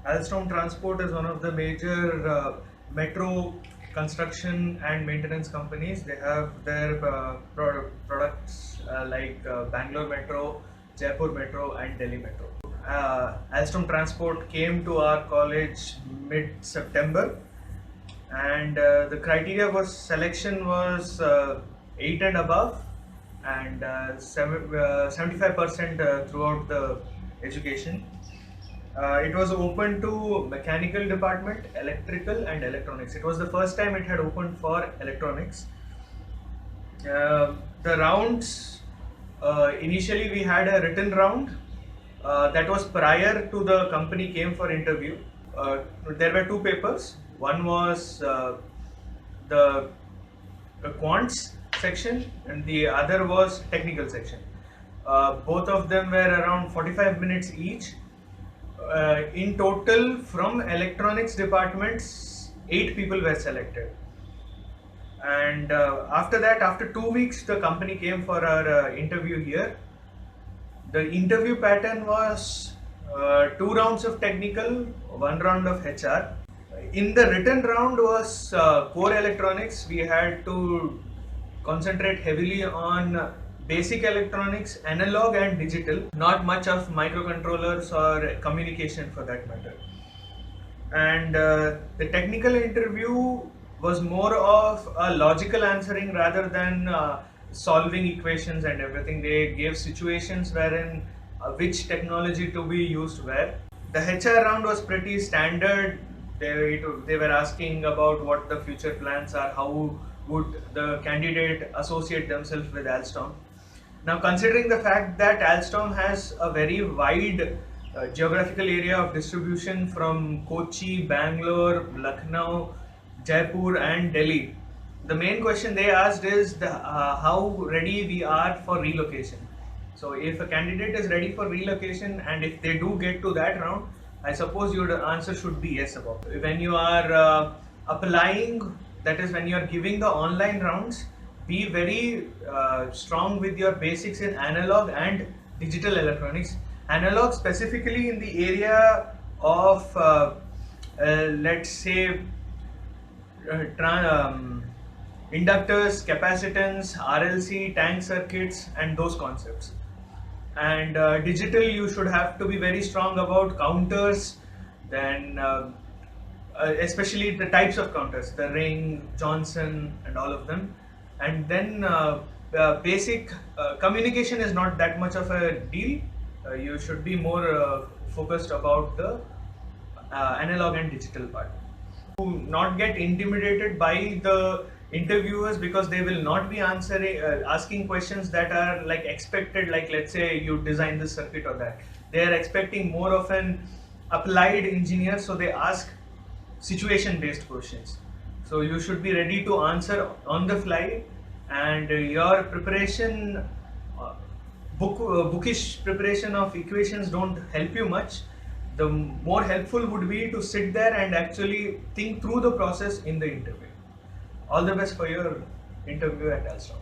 Alstom Transport is one of the major metro construction and maintenance companies. They have their products like Bangalore Metro, Jaipur Metro, and Delhi Metro. Alstom Transport came to our college mid-September, and the criteria was selection was 8 and above, and 75% throughout the education. It was open to mechanical department, electrical and electronics. It was the first time it had opened for electronics. The rounds, initially we had a written round that was prior to the company came for interview. There were two papers. One was the quants section and the other was technical section. Both of them were around 45 minutes each. In total, from electronics departments, 8 people were selected. And after that, after 2 weeks, the company came for our interview here. The interview pattern was 2 rounds of technical, 1 round of HR. In the written round was core electronics. We had to concentrate heavily on basic electronics, analog and digital, not much of microcontrollers or communication for that matter. And the technical interview was more of a logical answering rather than solving equations and everything. They gave situations wherein which technology to be used where. The HR round was pretty standard. They were asking about what the future plans are, how would the candidate associate themselves with Alstom. Now, considering the fact that Alstom has a very wide geographical area of distribution from Kochi, Bangalore, Lucknow, Jaipur and Delhi, the main question they asked is how ready we are for relocation. So if a candidate is ready for relocation and if they do get to that round, I suppose your answer should be yes about it. When you are applying, that is when you are giving the online rounds, be very strong with your basics in analog and digital electronics. Analog specifically in the area of let's say inductors, capacitance, RLC, tank circuits and those concepts. And digital, you should have to be very strong about counters, then especially the types of counters, the Ring, Johnson and all of them. And then basic communication is not that much of a deal. You should be more focused about the analog and digital part. To not get intimidated by the interviewers, because they will not be asking questions that are like expected, like let's say you design this circuit or that. They are expecting more of an applied engineer, so they ask situation based questions. So you should be ready to answer on the fly, and your preparation, bookish preparation of equations don't help you much. The more helpful would be to sit there and actually think through the process in the interview. All the best for your interview at Alstom.